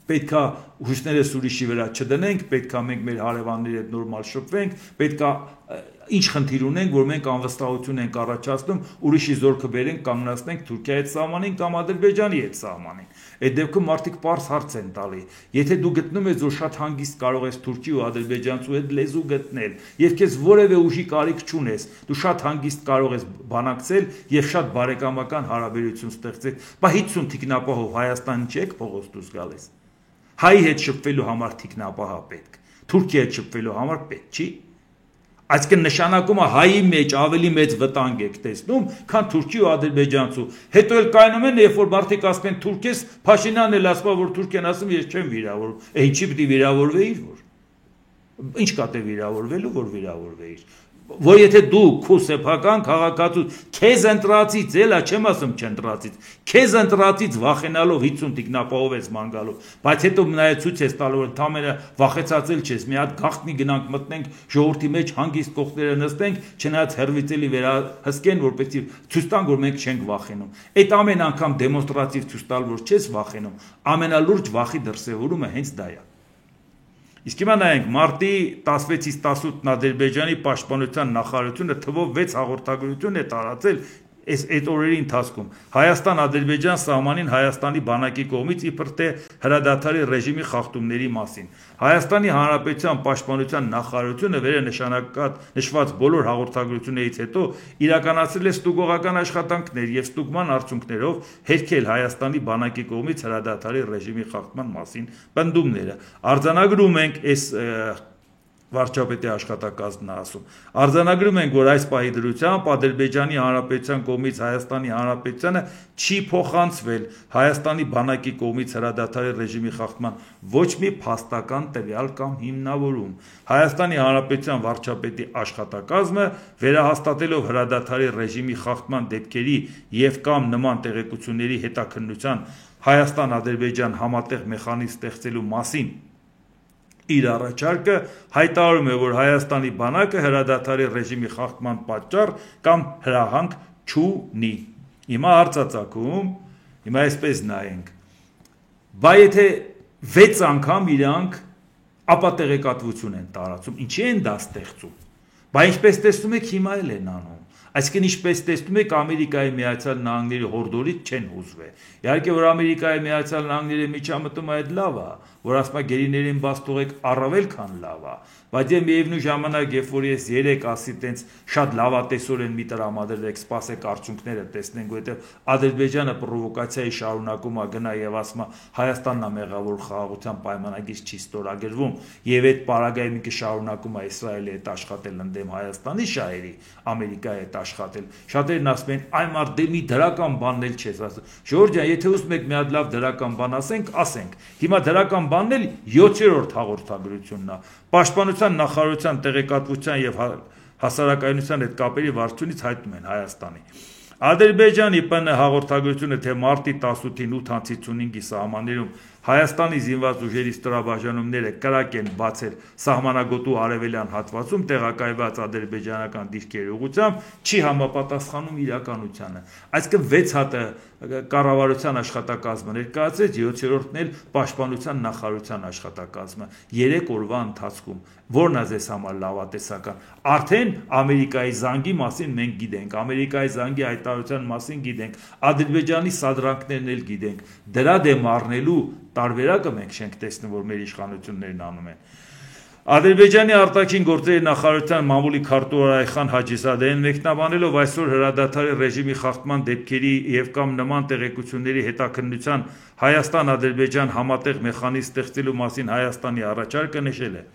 Speaker 1: պետքա հույսներս ուրիշի վրա չդնենք, պետքա մենք մեր հարևանների հետ նորմալ շփվենք, պետքա ինչ խնդիր ունենք, որ մենք անվստահություն ենք առաջացնում, ուրիշի զորքը բերենք, կանգնացնենք Թուրքիայի հետ սահմանին կամ Ադրբեջանի հետ սահմանին։ Այդ դեպքում մարդիկ պարզ հարց են տալի։ Եթե դու գտնում ես, որ շատ հանգիստ կարող ես Թուրքի ու ադրբեջանցու հետ լեզու գտնել, եւ քեզ որևէ ուժի կարիք չունես, դու շատ հանգիստ կարող ես բանակցել եւ շատ բարեկամական հարաբերություն ստեղծել, բայց 50 թիկնապահով Հայաստան չեք փողոց դուրս գալիս։ Հայի հետ շփվելու համար թիկնապահ պետք, Թուրքիայի հետ շփվելու համար պետք չի։ Այսինքն նշանակում է հայի մեջ ավելի մեծ վտանգ եք տեսնում, քան Թուրքի ու ադրբեջանցու։ Հետո էլ կայանում են, երբ որ մարդիկ ասում են թուրք ես, Փաշինյանն էլ ասում է, որ Թուրքիան ասում ես չեմ վիրավորվում։ Ինչի՞ պիտի վիրավորվեիր, որ։ Ինչ կա թե վիրավորվելու, որ վիրավորվեիր։ Որ եթե դու քո սեփական քաղաքացու քեզ ընտրածից էլա չեմ ասում չընտրածից քեզ ընտրածից վախենալով 50 տիկնապահով ես ման գալու բայց հետո նայած ցույց ես տալու որ թամերը վախեցածել չես մի հատ գաղտնի գնանք մտնենք ժողովրդի մեջ հանգիստ կողքները նստենք չնայած հերվիցելի վերահսկեն որպեսզի ցույց տան որ մենք չենք վախենում այդ ամեն անգամ դեմոնստրատիվ ցույց տալ որ չես վախենում ամենալուրջ վախի դրսևորումը հենց դա է Իսկ հիմա նայենք մարտի 16-ից 18-ն Ադրբեջանի պաշտպանության նախարարությունը թվով 6 հաղորդագրություն է տարածել այդ օրերի ընթացքում Հայաստան-Ադրբեջան սահմանին Հայաստանի բանակի կողմից իբր թե հրադադարի ռեժիմի խախտումների մասին Հայաստանի Հանրապետության պաշտպանության նախարարությունը վերնշված բոլոր հաղորդագրություններից հետո իրականացրել է ստուգողական աշխատանքներ եւ ստուգման արդյունքներով հերքել Հայաստանի բանակի կողմից հրադադարի ռեժիմի խախտման մասին պնդումները արձանագրում ենք այս վարչապետի աշխատակազմն է ասում։ Արձանագրում ենք, որ այս պահի դրությամբ Ադրբեջանի Հանրապետության կողմից Հայաստանի Հանրապետությանը չի փոխանցվել Հայաստանի բանակի կողմից հրադադարի ռեժիմի խախտման ոչ մի փաստական տվյալ կամ հիմնավորում։ Հայաստանի Հանրապետության վարչապետի աշխատակազմը վերահաստատելով հրադադարի ռեժիմի խախտման դեպքերի եւ կամ նման տեղեկությունների հետաքննության Հայաստան-Ադրբեջան համատեղ մեխանիզմ ստեղծելու մասին իր առաջարկը հայտարարում է, որ Հայաստանի բանակը հրադադարի ռեժիմի խախտման պատճառ կամ հրահանգ չունի։ Հիմա հարցածագում, հիմա այսպես նայենք։ Բա եթե 6 անգամ իրանք ապատեղեկատվություն են տարածում, ինչի են դա ստեղծում։ Բա ինչպես տեսնում եք, հիմա էլ են անում։ Այսինքն ինչպես տեսնում եք, Ամերիկայի Միացյալ Նահանգների հորդորից չեն հուզվել։ Իհարկե, որ Ամերիկայի Միացյալ Նահանգների միջամտումը այդ լավ է, որ ասում է գերիներին բաց թողեք, առավել քան լավ է, բայց միևնույն ժամանակ, երբ որ ես 3 ասի տենց շատ լավատեսորեն մի տրամադրեք, սպասեք արդյունքները տեսնենք, որովհետև Ադրբեջանը պրովոկացիայի շարունակում է գնա եւ ասում է Հայաստանն է մեղավոր խաղաղության պայմանագիր չի ստորագրվում եւ այդ պարագայում ինքը շարունակում է Իսրայելի հետ աշխատել ընդդեմ Հայաստանի շահերի, Ամերիկայի հետ աշխատել։ Շատերն ասում են, այ մարդ դե մի դրական բանն էլ չես ասում։ Ժորժ ջան, եթե ուզում եք մի հատ լավ դրական բան ասենք։ Հիմա դրական բանն էլ 7-րդ հաղորդագրությունն է։ Պաշտպանության նախարարության տեղեկատվության եւ հասարակայնության հետ կապերի վարչությունից հայտնում են Հայաստանի Ադրբեջանի ՊՆ հաղորդագրությունը, թե մարտի 18-ին 8:55-ի սահմաններում Հայաստանի զինված ուժերի ստորաբաժանումները կրակ են բացել սահմանագոտու արևելյան հատվածում տեղակայված ադրբեջանական դիրքերի ուղղությամբ, չի համապատասխանում իրականությանը։ Այսինքն 6 հատը կառավարության աշխատակազմը ներկայացրեց, 7-րդն էլ պաշտպանության նախարարության աշխատակազմը 3 օրվա ընթացքում։ Որն է ձեզ համար լավատեսական։ Արդեն Ամերիկայի զանգի մասին մենք գիտենք, Ամերիկայի զանգի հայտարարության մասին գիտենք, Ադրբեջանի սադրանքներն էլ գիտենք։ Դրա դեմ առնելու տարբերակը մենք չենք տեսնում, որ մեր իշխանություններն անում են։ Ադրբեջանի արտաքին գործերի նախարարության մամուլի քարտուղար Այխան Հաջիզադեն մեկնաբանելով այսօր հրադադարի ռեժիմի խախտման դեպքերի եւ կամ նման տեղեկությունների հետաքննության Հայաստան-Ադրբեջան համատեղ մեխանիզմ ստեղծելու մասին Հայաստանի առաջարկը նշել է.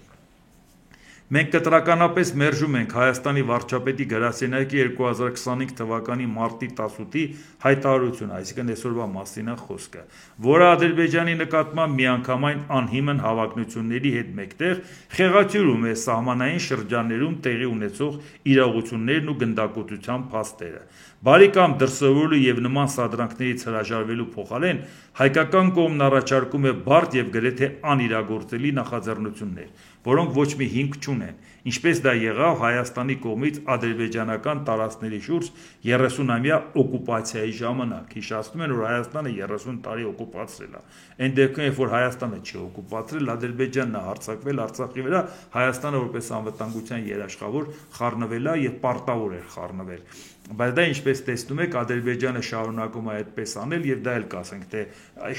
Speaker 1: Մենք կտրականապես մերժում ենք Հայաստանի վարչապետի գրասենյակի 2025 թվականի մարտի 18-ի հայտարարությունը, այսինքն այսօրվա մասին է խոսքը, որը Ադրբեջանի նկատմամբ միանգամայն անհիմն հավակնությունների հետ մեկտեղ խեղաթյուրում է սահմանային շրջաններում տեղի ունեցող իրողություններն ու գնդակոծության փաստերը։ Բարի կամ դրսևորելու եւ նման սադրանքներից հրաժարվելու փոխարեն հայկական կողմն առաջարկում է բարդ եւ գրեթե անիրագործելի նախաձեռնություններ, որոնք ոչ մի հիմք չունեն, ինչպես դա եղավ Հայաստանի կողմից ադրբեջանական տարածքների շուրջ 30-ամյա օկուպացիայի ժամանակ։ Հիշեցնում են, որ Հայաստանը 30 տարի օկուպացրել է։ Այն դեպքում, երբ որ Հայաստանը չի օկուպացրել, Ադրբեջանն է հարձակվել Արցախի վրա, Հայաստանը որպես անվտանգության երաշխավոր խառնվել է եւ պարտավոր էր խառնվել։ Բայց դա ինչպես տեսնում եք, Ադրբեջանը շարունակում է այդպես անել եւ դա էլ կասենք, թե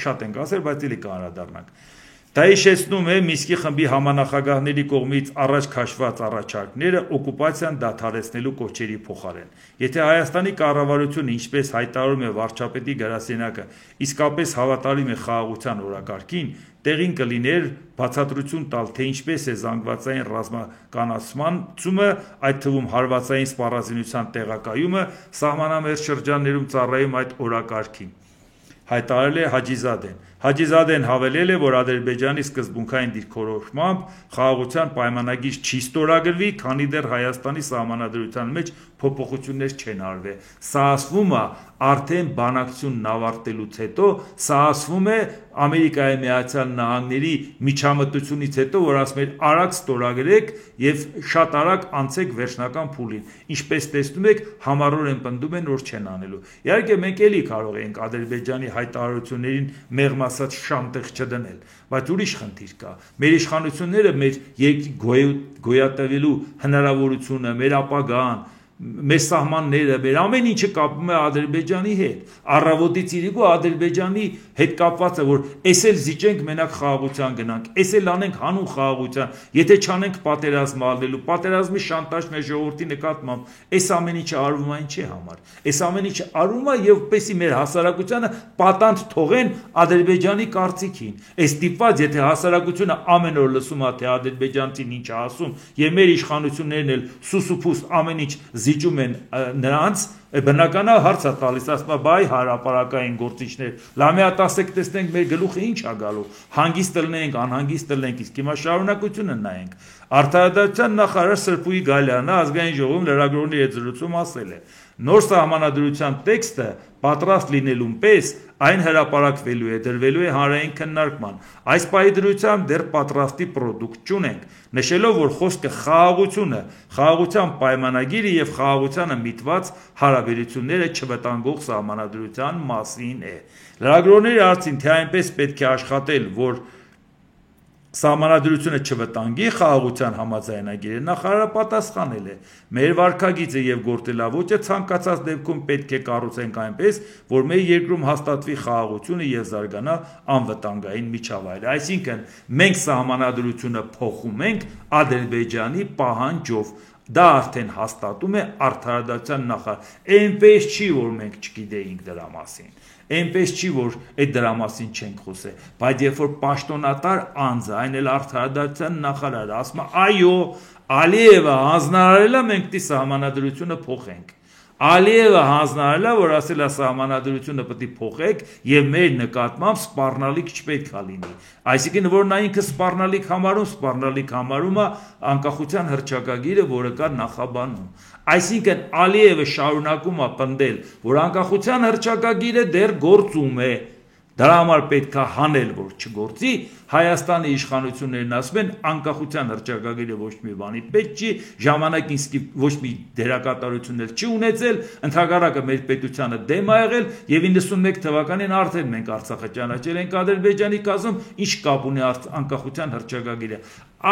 Speaker 1: շատ ենք ասել, բայց էլի կանդրադառնանք։ Դա հիշեցնում է Մինսկի խմբի համանախագահների կողմից առաջ քաշված առաջարկները օկուպացիան դադարեցնելու կոչերի փոխարեն։ Եթե Հայաստանի կառավարությունը, ինչպես հայտարարում է վարչապետի գրասենյակը, իսկապես հավատարիմ է խաղաղության օրակարգին, տեղին կլիներ բացատրություն տալ, թե ինչպես է զանգվածային ռազմականացումը, այդ թվում հարվածային սպառազինության տեղակայումը սահմանամերձ շրջաններում ծառայում այդ օրակարգին, հայտարարել է Հաջիզադեն։ Հաջիզադեն հավելել է, որ Ադրբեջանի սկզբունքային դիրքորոշմամբ խաղաղության պայմանագիր չի ստորագրվի, քանի դեռ Հայաստանի սահմանադրության մեջ փոփոխություններ չեն արվել։ Սա ասվում է արդեն բանակցությունն ավարտելուց հետո, սա ասվում է Ամերիկայի Միացյալ Նահանգների միջամտությունից հետո, որ ասում են արագ ստորագրեք եւ շատ արագ անցեք վերջնական փուլին։ Ինչպես տեսնում եք, համառորեն պնդում են, որ չեն անելու։ Իհարկե մենք էլի կարող ենք Ադրբեջանի հայտարարություններին մեղմ ասած շամտեղ չդնել, բայց ուրիշ խնդիր կա։ Մեր իշխանությունները մեր երկրի գոյատևելու հնարավորությունը, մեր ապագան, մեր սահմանները, մեր ամեն ինչը կապվում է Ադրբեջանի հետ։ Առավոտից իրիկու Ադրբեջանի հետ կապված է, որ էս էլ զիջենք մենակ խաղաղության գնանք, էս էլ անենք հանուն խաղաղության, եթե չանենք պատերազմ ալնելու, պատերազմի շանտաժ մեր ժողովրդի նկատմամբ, այս ամեն ինչը արվում է ինչի համար։ Այս ամեն ինչը արվում է եւ պես մեր հասարակությանը պատանդ թողեն Ադրբեջանի կարծիքին։ Այս տիպված, եթե հասարակությունը ամեն օր լսում է թե ադրբեջանցին ինչ է ասում, եւ մեր իշխանություններն էլ սուսուփուս ամեն ինչ զիջում են նրանց, բնական է հարց է տալիս, ասում է բայ հարապարակային գործիչներ, լամիա տասեք տեսնենք մեր գլուխը ինչ է գալու, հանգիստ լնենք, անհանգիստ լնենք, իսկ հիմա շարունակությունը նայենք։ Արտահայտության նախարար Սրփուի Գալյանը ազգային ժողովում լրագրողների հետ զրույցում ասել է. նոր սահմանադրության տեքստը պատրաստ լինելուն պես այն հրապարակվելու է, դրվելու է հանրային քննարկման։ Այս պահի դրությամբ դեռ պատրաստի պրոդուկտ չունենք, նշելով, որ խոսքը խաղաղությունը, խաղաղության պայմանագիրը եւ խաղաղությանը միտված հարաբերությունները չվտանգող սահմանադրության մասին է։ Լրագրողների հարցին, թե այնպես պետք է աշխատել, որ Սահմանադրությունը չվտանգի խաղաղության համաձայնագիրը, նախարարը պատասխանել է. մեր վարքագիծը եւ գործելավոճը ցանկացած դեպքում պետք է կառուցենք այնպես, որ մեր երկրում հաստատվի խաղաղությունը եւ զարգանա անվտանգային միջավայրը։ Այսինքն, մենք սահմանադրությունը փոխում ենք Ադրբեջանի պահանջով։ Դա արդեն հաստատում է արդարադատության նախարար։ Այնպես չի, որ մենք չգիտեինք դրա մասին։ Այնպես չի, որ այդ դրա մասին չենք խոսել, բայց երբ որ պաշտոնատար անձը, այն էլ արդարադատության նախարարը ասում է, այո, Ալիևը հանձնարարել է, մենք դի սահմանադրությունը փոխենք։ Ալիևը հանձնարարել է, որ ասել է սահմանադրությունը պետք է փոխեք եւ մեր նկատմամբ սպառնալիք չպետք է լինի։ Այսինքն, որ նա ինքը սպառնալիք համարում է անկախության հռչակագիրը, որը կա նախաբանում։ Այսինքն Ալիևը շարունակում է պնդել, որ անկախության հռչակագիրը դեռ գործում է։ Դրա համար պետք է հանել, որ չգործի, Հայաստանի իշխանություններն ասում են անկախության հռչակագիրը ոչ մի բանի պետք չի, ժամանակին ոչ մի դերակատարություն էլ չի ունեցել, ընդհակառակը մեր պետությանը դեմ ա եղել եւ 91 թվականին արդեն մենք Արցախը ճանաչել ենք Ադրբեջանի կազմում, ինչ կապ ունի անկախության հռչակագիրը։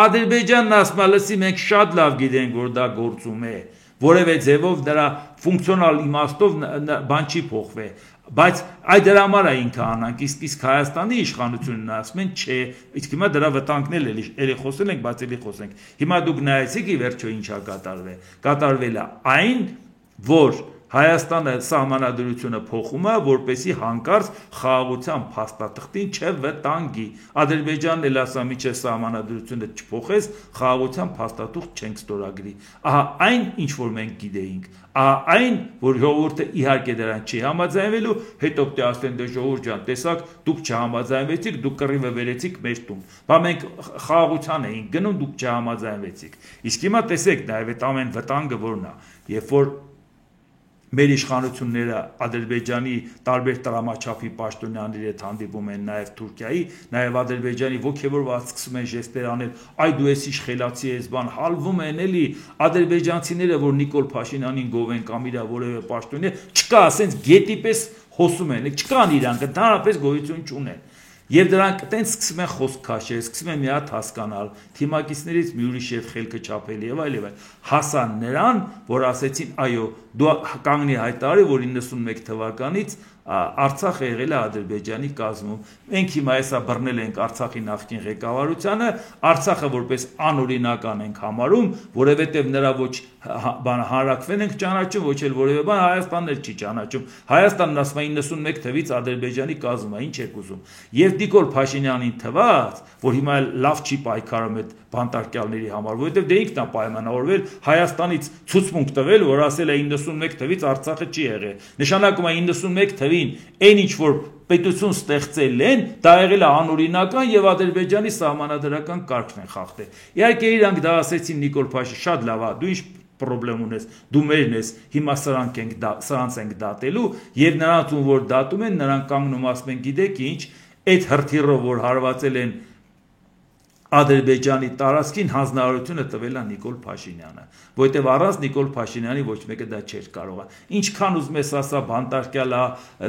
Speaker 1: Ադրբեջանն ասում է, լսի, մենք շատ լավ գիտենք, որ դա գործում է, որևէ ձևով դրա ֆունկցիոնալ իմաստով բան չի փոխվել։ Բայց այդ դրա համար է ինքը անանք, իսկ Հայաստանի իշխանությունն ասում են չէ, իսկ հիմա դրա վտանգնել էլի խոսել ենք, բայց էլի խոսենք։ Հիմա դուք նայեցիք ի վերջո ինչ է կատարվել։ Կատարվել է այն, որ Հայաստանը սահմանադրությունը փոխում է, որպեսզի հանկարծ խաղաղության փաստաթղթին չվտանգի։ Ադրբեջանն էլ ասա միջև սահմանադրությունը չփոխես, խաղաղության փաստաթուղթ չենք ստորագրի։ Ահա այն, ինչ որ մենք գիտեինք, ահա այն, որ ժողովուրդը իհարկե դրան չի համաձայնվելու, հետո պետք է ասեն դե ժողովուրդ ջան, տեսակ, դուք չհամաձայնվեցիք, դուք կռիվը վերեցիք մեր տուն։ Բա մենք խաղաղության էինք գնում, դուք չհամաձայնվեցիք։ Իսկ հիմա տեսեք նաև այդ ամեն վտանգը որն է, երբ որ մեր իշխանությունները Ադրբեջանի տարբեր տրամաչափի պաշտոնյաների հետ հանդիպում են նաև Թուրքիայի, նաև Ադրբեջանի ոգևորված սկսում են ժեստեր անել, այ դու էս ինչ խելացի ես բան, հալվում են էլի ադրբեջանցիները, որ Նիկոլ Փաշինյանին գովեն կամ իր որևէ պաշտոնյա, չկա, ասենց գետի պես հոսում են, չկան իրանք, ընդհանրապես գոյություն չունեն։ Եվ դրանք տենց սկսում են խոսք քաշել, սկսում են մի հատ հասկանալ, թիմակիցներից մի ուրիշ եւ խելքը չափել եւ այլ եւ այլ։ Հասան նրան, որ ասեցին, այո, դու կանգնի հայտարարի, որ 91 թվականից Արցախը եղել է Ադրբեջանի կազմում։ Մենք հիմա հեսա բռնել ենք Արցախի նախկին ղեկավարությանը, Արցախը որպես անօրինական ենք համարում, որովհետև նրա ոչ բան հանրակրվեն ենք ճանաչում, ոչ էլ որևէ բան Հայաստանն էլ չի ճանաչում։ Հայաստանն ասում է 91 թվականից Ադրբեջանի կազմում է, ինչ եք ուզում։ Եվ Նիկոլ Փաշինյանին թվաց, որ հիմա լավ չի պայքարում այդ բանտարկյալների համար, որովհետև դե ինքն է պայմանավորվել Հայաստանից ցուցմունք տվել, որ ասել է 91 թվականից Արցախը չի եղել։ Նշանակում է 91 թվին այն ինչ որ պետություն ստեղծել են, դա եղել է անօրինական եւ Ադրբեջանի սահմանադրական կարգն են խախտել։ Իհարկե իրանք դա ասեցին Նիկոլ Փաշինյան, շատ լավ է, դու ինչ պրոբլեմ ունես, դու մերն ես, հիմա սրանց ենք դատելու եւ նրանց ում որ դատում են, նրանք կանգնում ասում են, գիտեք ինչ, այդ հրթիռով որ հարվածել են Ադրբեջանի տարածքին հանձնարարությունը տվել է Նիկոլ Փաշինյանը, որովհետև առանց Նիկոլ Փաշինյանի ոչ մեկը դա չէր կարող։ Ինչքան ուզում ես ասա, բանտարկյալ է,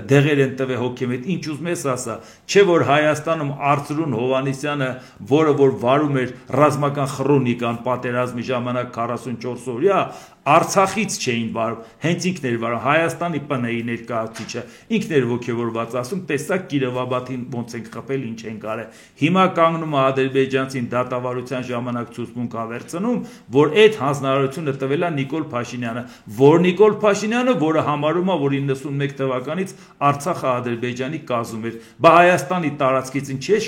Speaker 1: դեղեր են տվել հոգեմետ, ինչ ուզում ես ասա, չէ որ Հայաստանում Արծրուն Հովհաննիսյանը, որը որ վարում էր ռազմական խրոնիկան պատերազմի ժամանակ 44 օրյա, Արցախից չէին վարում, հենց ինքն էր վարում, Հայաստանի ՊՆ-ի ներկայացուցիչը, ինքն էր ոգևորված ասում, տեսակ Կիրովաբադին ոնց ենք խփել, ինչ են կարել։ Հիմա կանգնում է ադրբեջանցին դատավարության ժամանակ ցուցմունք ավերծնում, որ այդ հանձնարարությունը տվել է Նիկոլ Փաշինյանը, որ Նիկոլ Փաշինյանը, որը համարում է, որ 91 թվականից Արցախը Ադրբեջանի կազմում էր, բա Հայաստանի տարածքից ինչ է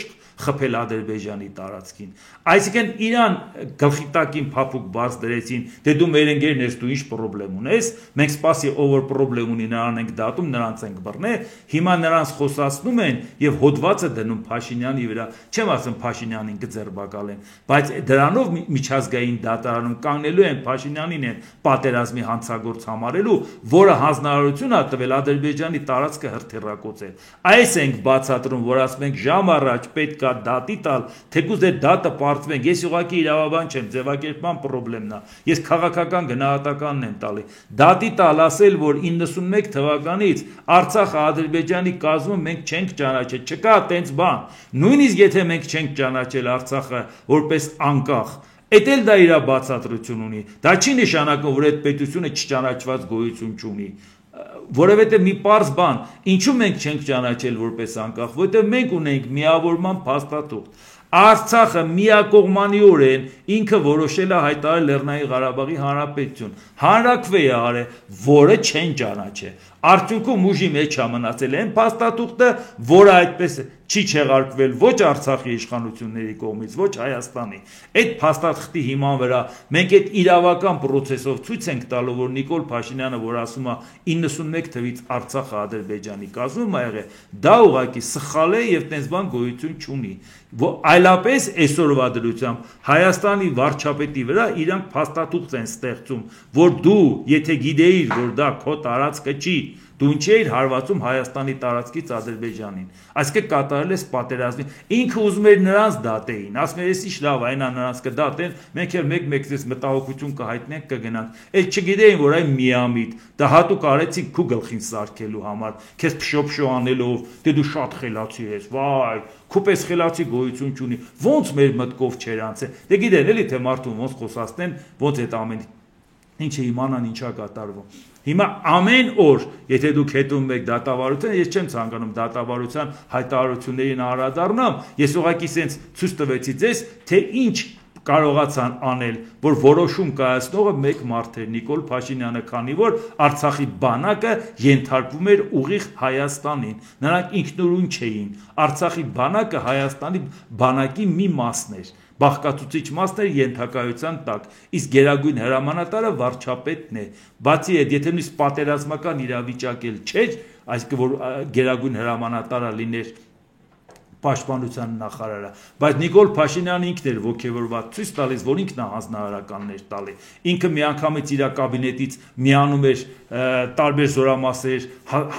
Speaker 1: խփել Ադրբեջանի տարածքին։ Այսինքն իրան գլխի տակին փափուկ բաց դրեցին, դե դու մեր ընկերն ես, դու ինչ խնդրեմ ունես, մենք սպասի ով որ խնդրեմ ունի նրան ենք դատում, նրանց ենք բռնել, հիմա նրանց խոսացնում են եւ հոդվածը դնում Փաշինյանի վրա, չեմ ասում Փաշինյանին կձերբակալեն, բայց դրանով միջազգային դատարանում կանգնելու են Փաշինյանին են պատերազմի հանցագործ համարելու, որը հանձնարարություն է տվել Ադրբեջանի տարածքը հրթիռակոծել։ Այս ենք բացատրում, որ ասում ենք ժամ առաջ պետք է դատի տալ, թեկուզ այդ դատը պարտվենք, ես ուղղակի իրավաբան չեմ, ձևակերպման խնդիրն է, ես քաղաքական գնահատականն եմ տալի, դատի տալ ասել, որ 91 թվականից Արցախը Ադրբեջանի կազմում մենք չենք ճանաչել, չկա տենց բան, նույնիսկ եթե մենք չենք ճանաչել Արցախը որպես անկախ, Էդ էլ դա իր բացատրություն ունի, դա չի նշանակում, որ այդ պետությունը չճանաչված գոյություն չունի, որովհետև մի պարզ բան, ինչու մենք չենք ճանաչել որպես անկախ, որովհետև մենք ունենք միավորման փաստաթուղթ, Արցախը միակողմանիորեն ինքը որոշել է հայտարարել Լեռնային Ղարաբաղի Հանրապետություն, հանրաքվե է արել, որը չեն ճանաչել, արդյունքում ուժի մեջ է մնացել այն փաստաթուղթը, որը այդպես չի չեղարկվել ոչ Արցախի իշխանությունների կողմից, ոչ Հայաստանի։ Այդ փաստաթղթի հիման վրա մենք այդ իրավական process-ով ցույց ենք տալու, որ Նիկոլ Փաշինյանը, որ ասում է 91 թվականից Արցախը Ադրբեջանի կազմում է եղել, դա ուղղակի սխալ է եւ տենց բան գոյություն չունի։ Այլապես այսօրվա դրությամբ Հայաստանի վարչապետի վրա իրանք փաստաթուղթ են ստեղծում, որ դու, եթե գիտեիր, որ դա քո տարածքը չի, դու ինչ էիր հարվածում Հայաստանի տարածքից Ադրբեջանին, այսինքն կատարել ես պատերազմի, ինքը ուզում էր նրանց դատեին, ասում էր, ես ինչ լավ, այնա նրանց կդատեն, մենք էլ մեկ-մեկ մտահոգություն կհայտնենք, կգնանք, այդ չգիտեին, որ այն միամիտ, դա հատուկ արեցին քու գլխին սարքելու համար, քեզ փշոփշո անելով, դե դու շատ խելացի ես, վայ, քուպես խելացի գոյություն չունի, ոնց մեր մտքով չեր անցել, դե գիտեն էլի թե մարդուն ոնց խոսացնեն, ոնց այդ ամեն ինչը իմանան ինչա կատարվում։ Հիմա ամեն օր, եթե դուք հետում եք դատավարության, ես չեմ ցանկանում դատավարության հայտարարություններին անդրադառնամ, ես ուղղակի սենց ցույց տվեցի ձեզ, թե ինչ կարողացան անել, որ որոշում կայացնողը մեկ մարդ էր Նիկոլ Փաշինյանը, քանի որ Արցախի բանակը ենթարկվում էր ուղիղ Հայաստանին, նրանք ինքնուրույն չէին, Արցախի բանակը Հայաստանի բանակի մի մասն էր, բաղկացուցիչ մասն էր ենթակայության տակ, իսկ գերագույն հրամանատարը վարչապետն է, բացի այդ, եթե նույնիսկ պատերազմական իրավիճակ էլ չէր, այսինքն որ գերագույն հրամանատարը լիներ պաշտպանության նախարարը, բայց Նիկոլ Փաշինյանը ինքն էր ոգևորված ցույց տալիս, որ ինքն է հանձնարարականներ տալի, ինքը միանգամից իր կաբինետից միանում էր տարբեր զորամասեր,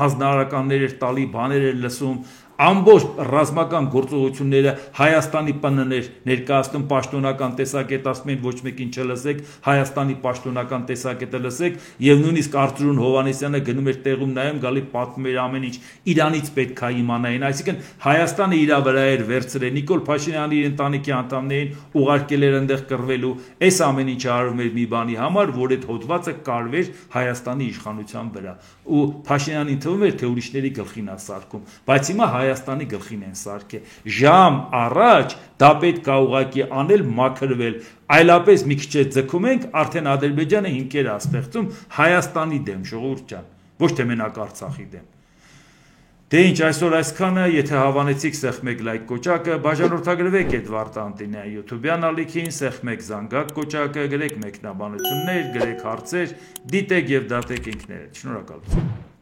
Speaker 1: հանձնարարականներ էր տալի, բաներ էր լսում, ամբողջ ռազմական գործողությունները Հայաստանի ՊՆ-ներ ներկայացնում պաշտոնական տեսակետ, ասում են ոչ մեկին չլսեք, Հայաստանի պաշտոնական տեսակետը լսեք եւ նույնիսկ Արծրուն Հովհաննիսյանը գնում էր տեղում նայում, գալի պատմում էր ամեն ինչ, իրանից պետք է իմանային, այսինքն Հայաստանը իր վրա էր վերցրել, Նիկոլ Փաշինյանի իր ընտանիքի անդամներին ուղարկել էր այնտեղ կռվելու, այս ամեն ինչը արվում էր մի բանի համար, որ այդ հոդվածը կարվեր Հայաստանի իշխանության վրա, ու Փաշինյանին թվում էր, թե ուրիշների գլխին է սարքում, բայց հիմա Հայաստանի գլխին են սարքել, ժամ առաջ դա պետք է ուղղակի անել, մաքրվել, այլապես մի քիչ ձգում ենք, արդեն Ադրբեջանը հիմքեր է ստեղծում Հայաստանի դեմ, ժողովուրդ ջան, ոչ թե մենակ Արցախի դեմ։ Դե ինչ, այսօր այսքանը, եթե հավանեցիք, սեղմեք լայք կոճակը, բաժանորդագրվեք Էդվարդ Անտինյանի YouTube-յան ալիքին, սեղմեք զանգակ կոճակը, գրեք մեկնաբանություններ, գրեք հարցեր, դիտեք եւ դատեք ինքներդ։ Շնորհակալություն։